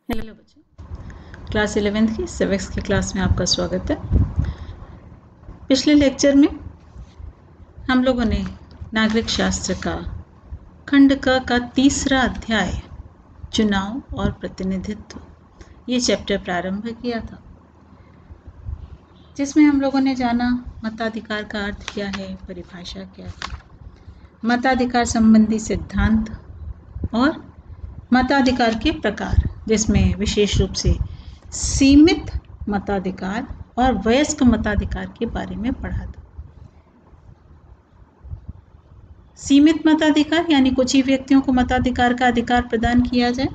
Hello बच्चों, class 11th की civics की क्लास में आपका स्वागत है। पिछले लेक्चर में हम लोगों ने नागरिक शास्त्र का खंड का तीसरा अध्याय चुनाव और प्रतिनिधित्व ये चैप्टर प्रारंभ किया था, जिसमें हम लोगों ने जाना मताधिकार का अर्थ क्या है, परिभाषा क्या है, मताधिकार संबंधी सिद्धांत और मताधिकार के प्रकार, जिसमें विशेष रूप से सीमित मताधिकार और वयस्क मताधिकार के बारे में पढ़ा था। सीमित मताधिकार यानी कुछ ही व्यक्तियों को मताधिकार का अधिकार प्रदान किया जाए,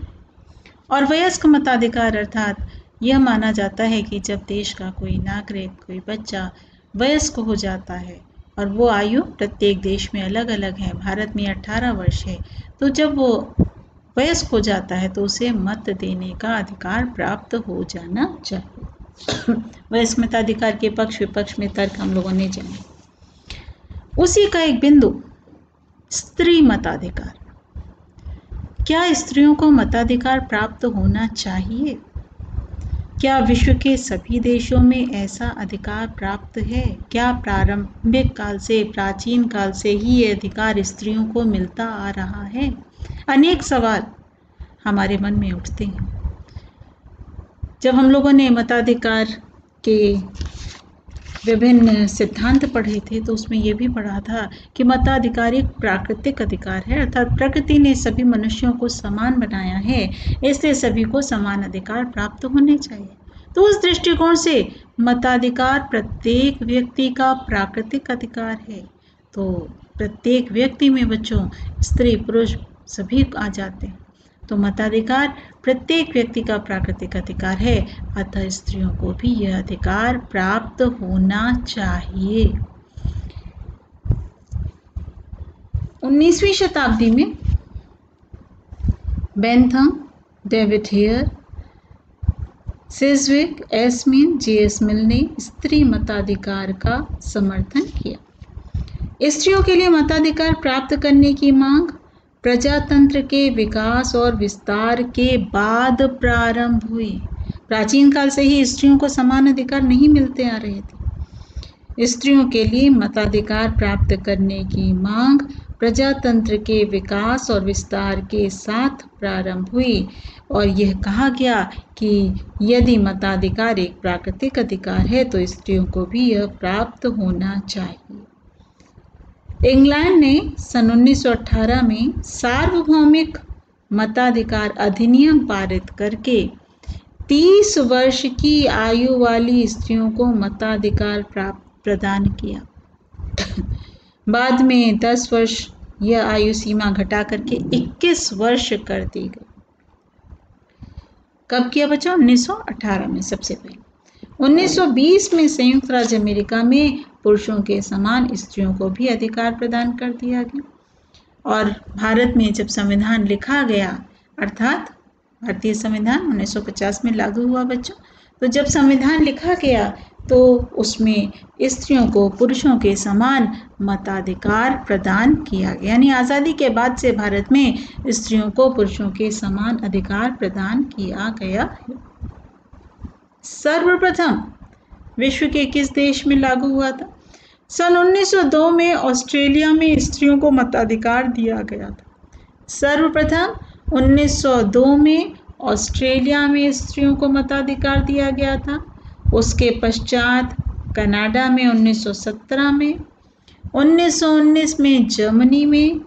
और वयस्क मताधिकार अर्थात यह माना जाता है कि जब देश का कोई नागरिक, कोई बच्चा वयस्क हो जाता है, और वो आयु प्रत्येक देश में अलग अलग है, भारत में 18 वर्ष है, तो जब वो वयस्क हो जाता है तो उसे मत देने का अधिकार प्राप्त हो जाना चाहिए। वयस्क मताधिकार के पक्ष विपक्ष में तर्क हम लोगों ने जाने। उसी का एक बिंदु स्त्री मताधिकार। क्या स्त्रियों को मताधिकार प्राप्त होना चाहिए? क्या विश्व के सभी देशों में ऐसा अधिकार प्राप्त है? क्या प्रारंभिक काल से, प्राचीन काल से ही ये अधिकार स्त्रियों को मिलता आ रहा है? अनेक सवाल हमारे मन में उठते हैं। जब हम लोगों ने मताधिकार के विभिन्न सिद्धांत पढ़े थे तो उसमें यह भी पढ़ा था कि मताधिकार एक प्राकृतिक अधिकार है, अर्थात प्रकृति ने सभी मनुष्यों को समान बनाया है, इसलिए सभी को समान अधिकार प्राप्त होने चाहिए। तो उस दृष्टिकोण से मताधिकार प्रत्येक व्यक्ति का प्राकृतिक अधिकार है। तो प्रत्येक व्यक्ति में बच्चों, स्त्री पुरुष सभी आ जाते हैं, तो मताधिकार प्रत्येक व्यक्ति का प्राकृतिक अधिकार है, अतः स्त्रियों को भी यह अधिकार प्राप्त होना चाहिए। 19वीं शताब्दी में बेंथम, डेविड हेयर, सिजविक, एस्मिन, जे.एस. मिल ने स्त्री मताधिकार का समर्थन किया। स्त्रियों के लिए मताधिकार प्राप्त करने की मांग प्रजातंत्र के विकास और विस्तार के बाद प्रारंभ हुई। प्राचीन काल से ही स्त्रियों को समान अधिकार नहीं मिलते आ रहे थे। स्त्रियों के लिए मताधिकार प्राप्त करने की मांग प्रजातंत्र के विकास और विस्तार के साथ प्रारंभ हुई, और यह कहा गया कि यदि मताधिकार एक प्राकृतिक अधिकार है तो स्त्रियों को भी यह प्राप्त होना चाहिए। इंग्लैंड ने सन 1918 में सार्वभौमिक मताधिकार अधिनियम पारित करके 30 वर्ष की आयु वाली स्त्रियों को मताधिकार प्रदान किया। बाद में 10 वर्ष यह आयु सीमा घटा करके 21 वर्ष कर दी गई। कब किया बच्चों? 1918 में सबसे पहले। 1920 में संयुक्त राज्य अमेरिका में पुरुषों के समान स्त्रियों को भी अधिकार प्रदान कर दिया गया, और भारत में जब संविधान लिखा गया, अर्थात भारतीय संविधान 1950 में लागू हुआ बच्चों, तो जब संविधान लिखा गया तो उसमें स्त्रियों को पुरुषों के समान मताधिकार प्रदान किया गया, यानी आज़ादी के बाद से भारत में स्त्रियों को पुरुषों के समान अधिकार प्रदान किया गया है। सर्वप्रथम विश्व के किस देश में लागू हुआ था? सन 1902 में ऑस्ट्रेलिया में स्त्रियों को मताधिकार दिया गया था। सर्वप्रथम 1902 में ऑस्ट्रेलिया में स्त्रियों को मताधिकार दिया गया था। उसके पश्चात कनाडा में 1917 में, 1919 में जर्मनी में,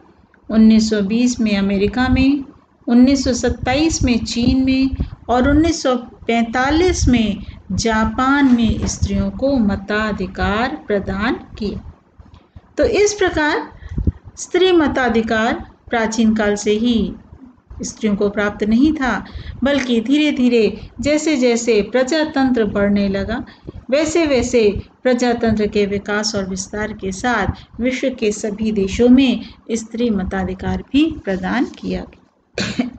1920 में अमेरिका में, 1927 में चीन में, और 1945 में जापान में स्त्रियों को मताधिकार प्रदान किया। तो इस प्रकार स्त्री मताधिकार प्राचीन काल से ही स्त्रियों को प्राप्त नहीं था, बल्कि धीरे धीरे जैसे जैसे प्रजातंत्र बढ़ने लगा, वैसे वैसे प्रजातंत्र के विकास और विस्तार के साथ विश्व के सभी देशों में स्त्री मताधिकार भी प्रदान किया गया।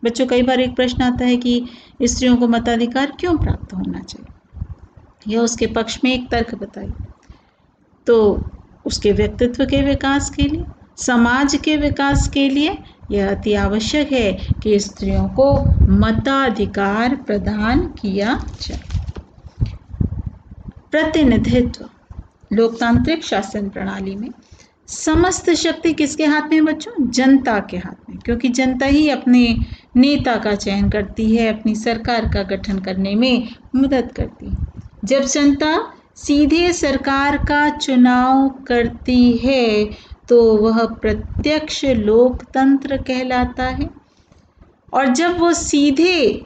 बच्चों, कई बार एक प्रश्न आता है कि स्त्रियों को मताधिकार क्यों प्राप्त होना चाहिए, या उसके पक्ष में एक तर्क बताइए। तो उसके व्यक्तित्व के विकास के लिए, समाज के विकास के लिए, यह अति आवश्यक है कि स्त्रियों को मताधिकार प्रदान किया जाए। प्रतिनिधित्व। लोकतांत्रिक शासन प्रणाली में समस्त शक्ति किसके हाथ में बच्चों? जनता के हाथ में, क्योंकि जनता ही अपने नेता का चयन करती है, अपनी सरकार का गठन करने में मदद करती है। जब जनता सीधे सरकार का चुनाव करती है तो वह प्रत्यक्ष लोकतंत्र कहलाता है, और जब वो सीधे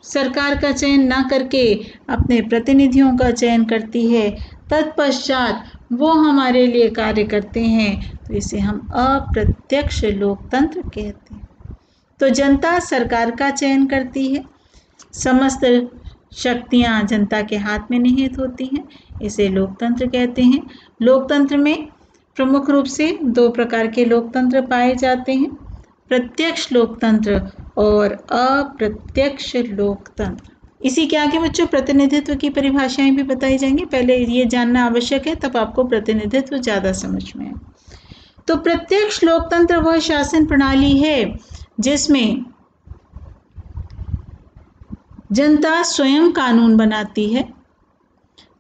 सरकार का चयन ना करके अपने प्रतिनिधियों का चयन करती है, तत्पश्चात वो हमारे लिए कार्य करते हैं, तो इसे हम अप्रत्यक्ष लोकतंत्र कहते हैं। तो जनता सरकार का चयन करती है, समस्त शक्तियां जनता के हाथ में निहित होती हैं, इसे लोकतंत्र कहते हैं। लोकतंत्र में प्रमुख रूप से 2 प्रकार के लोकतंत्र पाए जाते हैं, प्रत्यक्ष लोकतंत्र और अप्रत्यक्ष लोकतंत्र। इसी के आगे बच्चों प्रतिनिधित्व की परिभाषाएं भी बताई जाएंगी, पहले ये जानना आवश्यक है, तब आपको प्रतिनिधित्व ज़्यादा समझ में आए। तो प्रत्यक्ष लोकतंत्र वह शासन प्रणाली है जिसमें जनता स्वयं कानून बनाती है।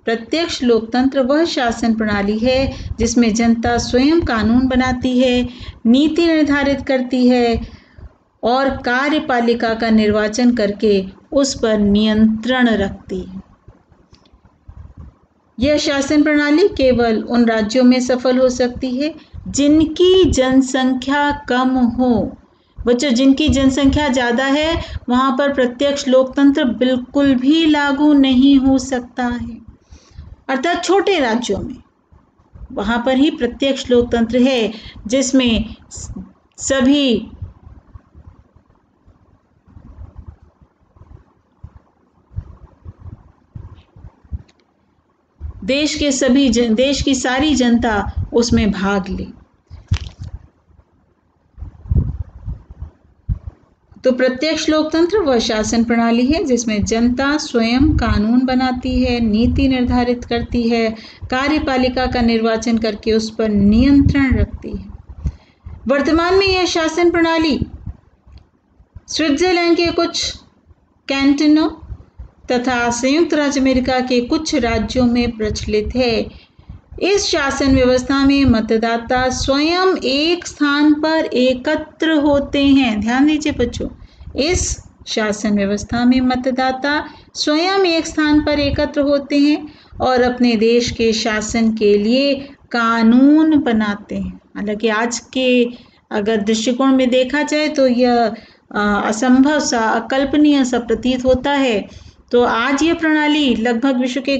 प्रत्यक्ष लोकतंत्र वह शासन प्रणाली है जिसमें जनता स्वयं कानून बनाती है, नीति निर्धारित करती है और कार्यपालिका का निर्वाचन करके उस पर नियंत्रण रखती है। यह शासन प्रणाली केवल उन राज्यों में सफल हो सकती है जिनकी जनसंख्या कम हो। बच्चों, जिनकी जनसंख्या ज़्यादा है वहाँ पर प्रत्यक्ष लोकतंत्र बिल्कुल भी लागू नहीं हो सकता है, अर्थात छोटे राज्यों में वहाँ पर ही प्रत्यक्ष लोकतंत्र है जिसमें सभी देश की सारी जनता उसमें भाग ले। तो प्रत्यक्ष लोकतंत्र वह शासन प्रणाली है जिसमें जनता स्वयं कानून बनाती है, नीति निर्धारित करती है, कार्यपालिका का निर्वाचन करके उस पर नियंत्रण रखती है। वर्तमान में यह शासन प्रणाली स्विट्जरलैंड के कुछ कैंटनों तथा संयुक्त राज्य अमेरिका के कुछ राज्यों में प्रचलित है। इस शासन व्यवस्था में मतदाता स्वयं एक स्थान पर एकत्र होते हैं। ध्यान दीजिए बच्चों, इस शासन व्यवस्था में मतदाता स्वयं एक स्थान पर एकत्र होते हैं और अपने देश के शासन के लिए कानून बनाते हैं। हालांकि आज के अगर दृष्टिकोण में देखा जाए तो यह असंभव सा, अकल्पनीय सा प्रतीत होता है। तो आज ये प्रणाली लगभग विश्व के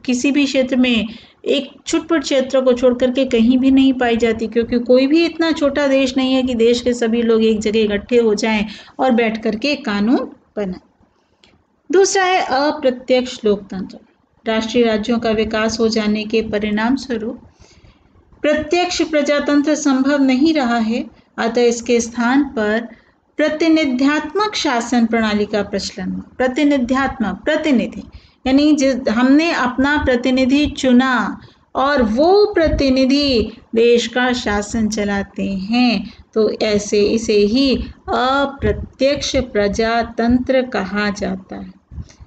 किसी भी क्षेत्र में एक छुटपुट क्षेत्र को छोड़ करके कहीं भी नहीं पाई जाती, क्योंकि कोई भी इतना छोटा देश नहीं है कि देश के सभी लोग एक जगह इकट्ठे हो जाएं और बैठ करके कानून बनाएं। दूसरा है अप्रत्यक्ष लोकतंत्र। राष्ट्रीय राज्यों का विकास हो जाने के परिणाम स्वरूप प्रत्यक्ष प्रजातंत्र संभव नहीं रहा है, अतः इसके स्थान पर प्रतिनिध्यात्मक शासन प्रणाली का प्रचलन हुआ। प्रतिनिधि यानी हमने अपना प्रतिनिधि चुना और वो प्रतिनिधि देश का शासन चलाते हैं, तो ऐसे इसे ही अप्रत्यक्ष प्रजातंत्र कहा जाता है।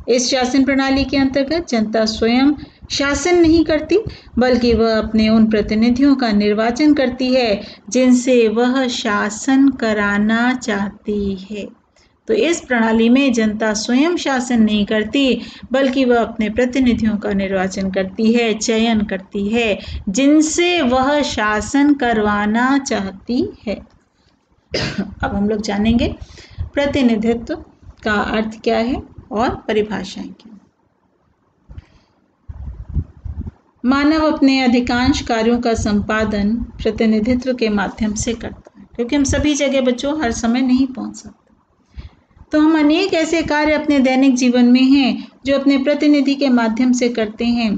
इस शासन प्रणाली के अंतर्गत जनता स्वयं शासन नहीं करती, बल्कि वह अपने उन प्रतिनिधियों का निर्वाचन करती है जिनसे वह शासन कराना चाहती है। तो इस प्रणाली में जनता स्वयं शासन नहीं करती, बल्कि वह अपने प्रतिनिधियों का निर्वाचन करती है, चयन करती है, जिनसे वह शासन करवाना चाहती है। अब हम लोग जानेंगे प्रतिनिधित्व का अर्थ क्या है और परिभाषाएं क्या। मानव अपने अधिकांश कार्यों का संपादन प्रतिनिधित्व के माध्यम से करता है, क्योंकि हम सभी जगह बच्चों हर समय नहीं पहुंच सकते। तो हम अनेक ऐसे कार्य अपने दैनिक जीवन में हैं जो अपने प्रतिनिधि के माध्यम से करते हैं।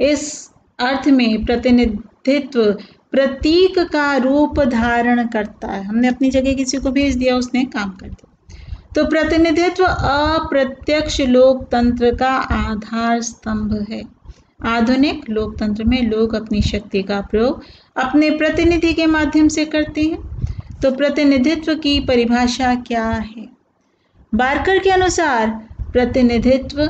इस अर्थ में प्रतिनिधित्व प्रतीक का रूप धारण करता है। हमने अपनी जगह किसी को भेज दिया, उसने काम कर दिया। तो प्रतिनिधित्व अप्रत्यक्ष लोकतंत्र का आधार स्तंभ है। आधुनिक लोकतंत्र में लोग अपनी शक्ति का प्रयोग अपने प्रतिनिधि के माध्यम से करते हैं। तो प्रतिनिधित्व की परिभाषा क्या है? बार्कर के अनुसार प्रतिनिधित्व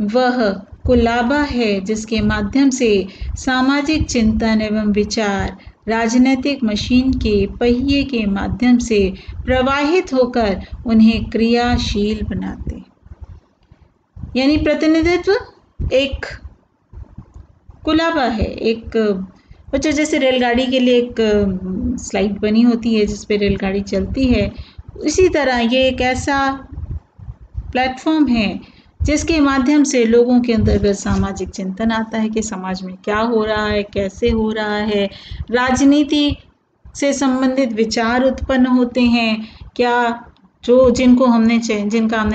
वह कुलाबा है जिसके माध्यम से सामाजिक चिंतन एवं विचार राजनीतिक मशीन के पहिए के माध्यम से प्रवाहित होकर उन्हें क्रियाशील बनाते। यानी प्रतिनिधित्व एक कुलाबा है, एक बच्चों जैसे रेलगाड़ी के लिए एक स्लाइड बनी होती है जिस पे रेलगाड़ी चलती है, इसी तरह ये एक ऐसा प्लेटफॉर्म है जिसके माध्यम से लोगों के अंतर्गत सामाजिक चिंतन आता है कि समाज में क्या हो रहा है, कैसे हो रहा है, राजनीति से संबंधित विचार उत्पन्न होते हैं, क्या जो जिनका हमने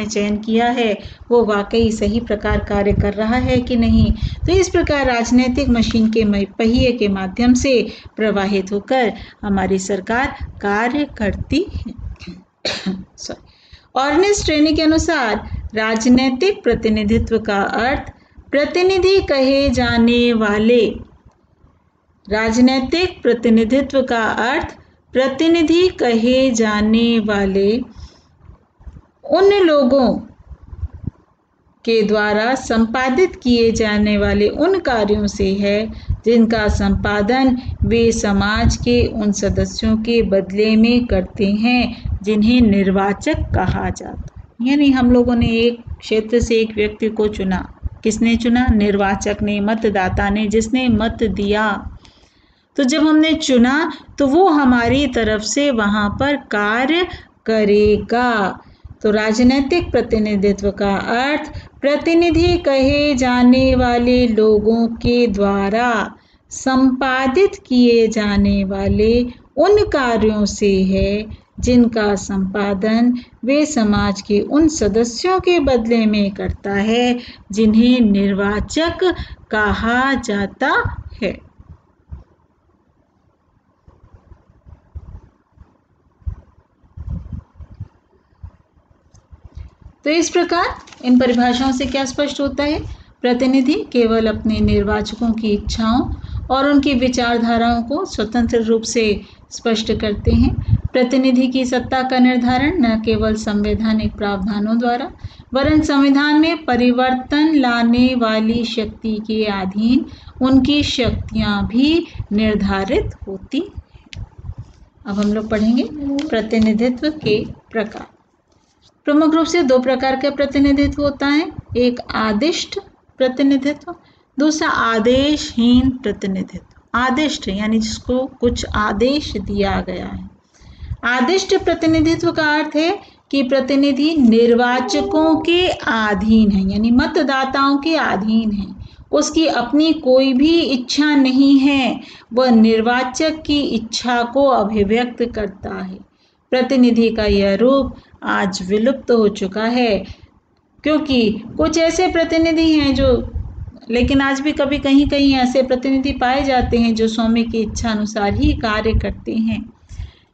चयन किया है वो वाकई सही प्रकार कार्य कर रहा है कि नहीं। तो इस प्रकार राजनीतिक मशीन के पहिए के माध्यम से प्रवाहित होकर हमारी सरकार कार्य करती है। ऑर्नेस्ट रेनी के अनुसार राजनीतिक प्रतिनिधित्व का अर्थ प्रतिनिधि कहे जाने वाले राजनीतिक प्रतिनिधित्व का अर्थ प्रतिनिधि कहे जाने वाले उन लोगों के द्वारा संपादित किए जाने वाले उन कार्यों से है जिनका संपादन वे समाज के उन सदस्यों के बदले में करते हैं जिन्हें निर्वाचक कहा जाता है। यानी हम लोगों ने एक क्षेत्र से एक व्यक्ति को चुना। किसने चुना? निर्वाचक ने, मतदाता ने, जिसने मत दिया। तो जब हमने चुना तो वो हमारी तरफ से वहाँ पर कार्य करेगा। तो राजनीतिक प्रतिनिधित्व का अर्थ प्रतिनिधि कहे जाने वाले लोगों के द्वारा संपादित किए जाने वाले उन कार्यों से है जिनका संपादन वे समाज के उन सदस्यों के बदले में करता है जिन्हें निर्वाचक कहा जाता है। तो इस प्रकार इन परिभाषाओं से क्या स्पष्ट होता है? प्रतिनिधि केवल अपने निर्वाचकों की इच्छाओं और उनकी विचारधाराओं को स्वतंत्र रूप से स्पष्ट करते हैं। प्रतिनिधि की सत्ता का निर्धारण न केवल संवैधानिक प्रावधानों द्वारा वरन संविधान में परिवर्तन लाने वाली शक्ति के अधीन उनकी शक्तियां भी निर्धारित होती हैं। अब हम लोग पढ़ेंगे प्रतिनिधित्व के प्रकार। प्रमुख रूप से दो प्रकार का प्रतिनिधित्व होता है, एक आदिष्ट प्रतिनिधित्व, दूसरा आदेशहीन प्रतिनिधित्व। आदिष्ट यानी जिसको कुछ आदेश दिया गया है। आदिष्ट प्रतिनिधित्व का अर्थ है कि प्रतिनिधि निर्वाचकों के अधीन है, यानी मतदाताओं के अधीन है, उसकी अपनी कोई भी इच्छा नहीं है, वह निर्वाचक की इच्छा को अभिव्यक्त करता है। प्रतिनिधि का यह रूप आज विलुप्त हो चुका है क्योंकि कुछ ऐसे प्रतिनिधि हैं जो, लेकिन आज भी कभी कहीं कहीं ऐसे प्रतिनिधि पाए जाते हैं जो स्वामी की इच्छा अनुसार ही कार्य करते हैं।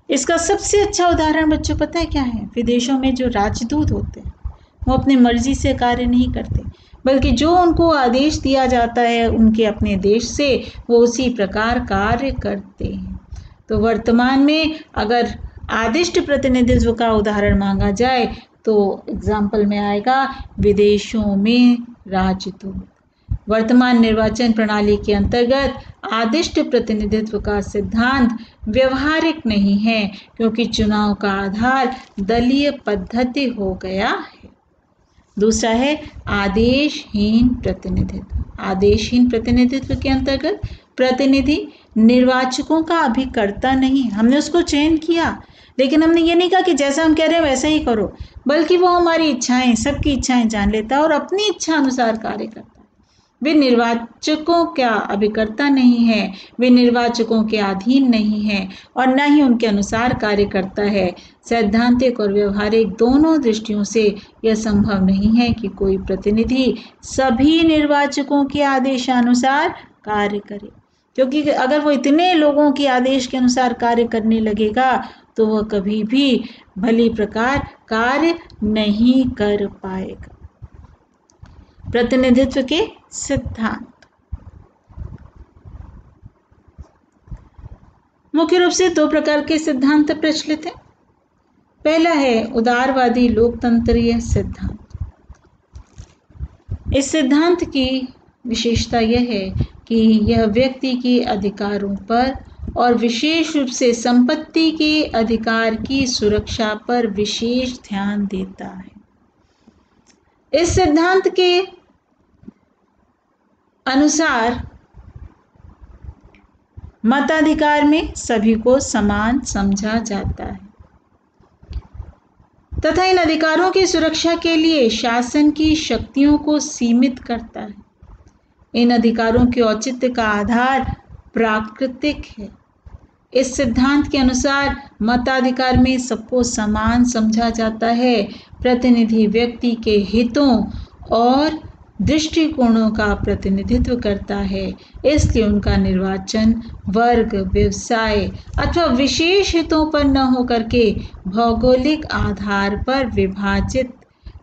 इसका सबसे अच्छा उदाहरण बच्चों पता है क्या है? विदेशों में जो राजदूत होते हैं वो अपनी मर्जी से कार्य नहीं करते, बल्कि जो उनको आदेश दिया जाता है उनके अपने देश से वो उसी प्रकार कार्य करते हैं। तो वर्तमान में अगर आदिष्ट प्रतिनिधित्व का उदाहरण मांगा जाए तो एग्जाम्पल में आएगा विदेशों में राजदूत। वर्तमान निर्वाचन प्रणाली के अंतर्गत आदिष्ट प्रतिनिधित्व का सिद्धांत व्यवहारिक नहीं है क्योंकि चुनाव का आधार दलीय पद्धति हो गया है। दूसरा है आदेशहीन प्रतिनिधित्व। आदेशहीन प्रतिनिधित्व के अंतर्गत प्रतिनिधि निर्वाचकों का अभिकर्ता नहीं, हमने उसको चयन किया लेकिन हमने ये नहीं कहा कि जैसा हम कह रहे हैं वैसा ही करो, बल्कि वो हमारी इच्छाएं, सबकी इच्छाएं जान लेता है और अपनी इच्छा अनुसार कार्य करता है। वे निर्वाचकों का अभिकर्ता नहीं है, वे निर्वाचकों के अधीन नहीं है और न ही उनके अनुसार कार्य करता है। सैद्धांतिक और व्यवहारिक दोनों दृष्टियों से यह संभव नहीं है कि कोई प्रतिनिधि सभी निर्वाचकों के आदेशानुसार कार्य करे, क्योंकि अगर वो इतने लोगों के आदेश के अनुसार कार्य करने लगेगा तो वह कभी भी भली प्रकार कार्य नहीं कर पाएगा। प्रतिनिधित्व के सिद्धांत। मुख्य रूप से दो प्रकार के सिद्धांत प्रचलित हैं। पहला है उदारवादी लोकतंत्रीय सिद्धांत। इस सिद्धांत की विशेषता यह है कि यह व्यक्ति के अधिकारों पर और विशेष रूप से संपत्ति के अधिकार की सुरक्षा पर विशेष ध्यान देता है। इस सिद्धांत के अनुसार मताधिकार में सभी को समान समझा जाता है तथा इन अधिकारों की सुरक्षा के लिए शासन की शक्तियों को सीमित करता है। इन अधिकारों के औचित्य का आधार प्राकृतिक है। इस सिद्धांत के अनुसार मताधिकार में सबको समान समझा जाता है। प्रतिनिधि व्यक्ति के हितों और दृष्टिकोणों का प्रतिनिधित्व करता है, इसलिए उनका निर्वाचन वर्ग, व्यवसाय अथवा विशेष हितों पर न होकर के भौगोलिक आधार पर विभाजित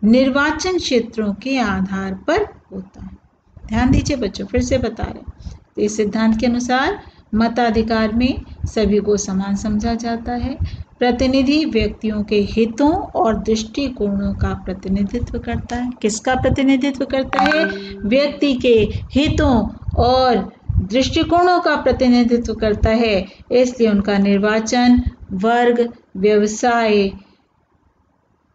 निर्वाचन क्षेत्रों के आधार पर होता है। ध्यान दीजिए बच्चों, फिर से बता रहे हैं। तो इस सिद्धांत के अनुसार मताधिकार में सभी को समान समझा जाता है। प्रतिनिधि व्यक्तियों के हितों और दृष्टिकोणों का प्रतिनिधित्व करता है। किसका प्रतिनिधित्व करता है? व्यक्ति के हितों और दृष्टिकोणों का प्रतिनिधित्व करता है, इसलिए उनका निर्वाचन वर्ग, व्यवसाय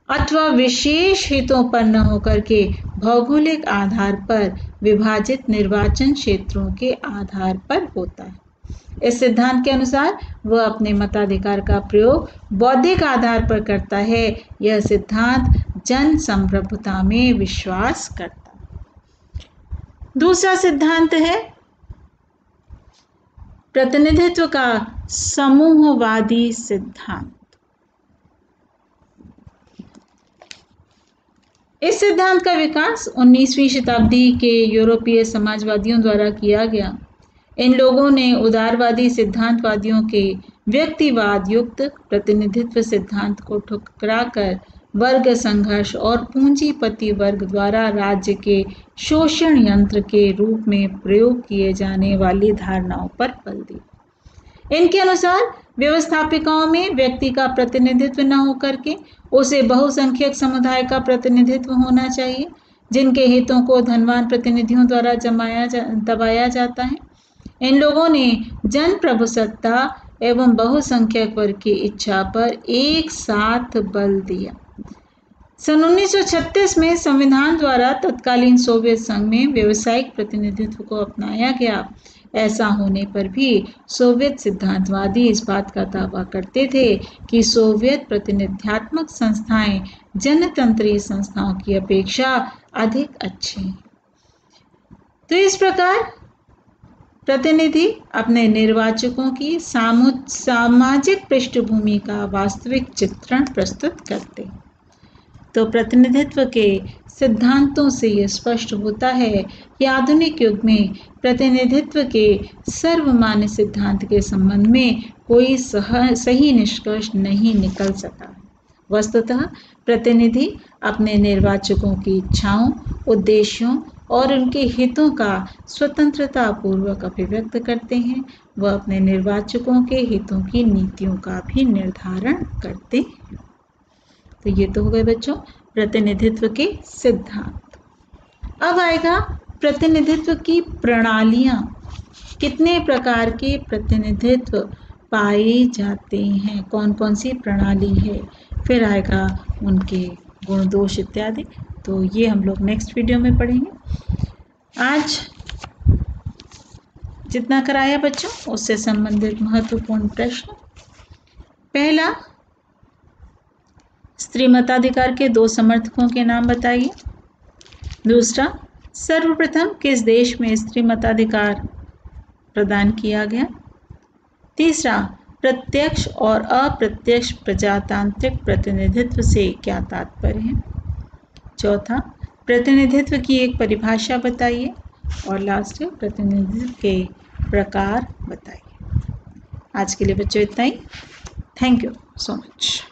अथवा विशेष हितों पर न होकर के भौगोलिक आधार पर विभाजित निर्वाचन क्षेत्रों के आधार पर होता है। इस सिद्धांत के अनुसार वह अपने मताधिकार का प्रयोग बौद्धिक आधार पर करता है। यह सिद्धांत जन संप्रभुता में विश्वास करता है। दूसरा सिद्धांत है प्रतिनिधित्व का समूहवादी सिद्धांत। इस सिद्धांत का विकास 19वीं शताब्दी के यूरोपीय समाजवादियों द्वारा किया गया। इन लोगों ने उदारवादी सिद्धांतवादियों के व्यक्तिवाद युक्त प्रतिनिधित्व सिद्धांत को ठुकराकर वर्ग संघर्ष और पूंजीपति वर्ग द्वारा राज्य के शोषण यंत्र के रूप में प्रयोग किए जाने वाली धारणाओं पर बल दिया। इनके अनुसार व्यवस्थापिकाओं में व्यक्ति का प्रतिनिधित्व न होकर के उसे बहुसंख्यक समुदाय का प्रतिनिधित्व होना चाहिए, जिनके हितों को धनवान प्रतिनिधियों द्वारा दबाया जाता है। इन लोगों ने जन प्रभुसत्ता एवं बहुसंख्यक वर्ग की इच्छा पर एक साथ बल दिया। सन 1936 में संविधान द्वारा तत्कालीन सोवियत संघ में व्यावसायिक प्रतिनिधित्व को अपनाया गया। ऐसा होने पर भी सोवियत सिद्धांतवादी इस बात का दावा करते थे कि सोवियत प्रतिनिध्यात्मक संस्थाएं जनतंत्रीय संस्थाओं की अपेक्षा अधिक अच्छी हैं। तो इस प्रकार प्रतिनिधि अपने निर्वाचकों की सामाजिक पृष्ठभूमि का वास्तविक चित्रण प्रस्तुत करते हैं। तो प्रतिनिधित्व के सिद्धांतों से यह स्पष्ट होता है कि आधुनिक युग में प्रतिनिधित्व के सर्वमान्य सिद्धांत के संबंध में कोई सही निष्कर्ष नहीं निकल सका। वस्तुतः प्रतिनिधि अपने निर्वाचकों की इच्छाओं, उद्देश्यों और उनके हितों का स्वतंत्रता पूर्वक अभिव्यक्त करते हैं। वह अपने निर्वाचकों के हितों की नीतियों का भी निर्धारण करते हैं। तो ये तो हो गए बच्चों प्रतिनिधित्व के सिद्धांत। अब आएगा प्रतिनिधित्व की प्रणालियां। कितने प्रकार के प्रतिनिधित्व पाए जाते हैं, कौन कौन सी प्रणाली है, फिर आएगा उनके गुण दोष इत्यादि। तो ये हम लोग नेक्स्ट वीडियो में पढ़ेंगे। आज जितना कराया बच्चों उससे संबंधित महत्वपूर्ण प्रश्न। पहला, स्त्री मताधिकार के 2 समर्थकों के नाम बताइए। दूसरा, सर्वप्रथम किस देश में स्त्री मताधिकार प्रदान किया गया। तीसरा, प्रत्यक्ष और अप्रत्यक्ष प्रजातांत्रिक प्रतिनिधित्व से क्या तात्पर्य है। चौथा, प्रतिनिधित्व की एक परिभाषा बताइए। और लास्ट, प्रतिनिधित्व के प्रकार बताइए। आज के लिए बच्चों इतना ही। Thank you so much.